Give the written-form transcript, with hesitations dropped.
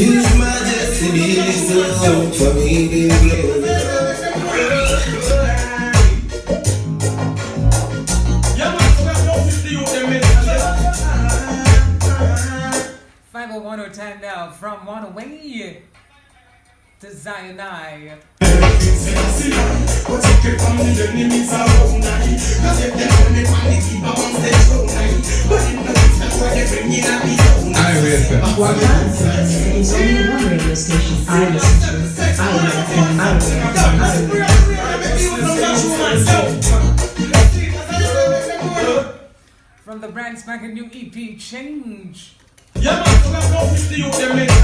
His Majesty be so for me be glory. Yeah, man, so we don't feel the youth them mentally. 501 time now from One Away to Zion I. It's only one radio station I listen to. I From the brand spanking new EP Change. Yeah, man, so we don't feel the youth them mentally.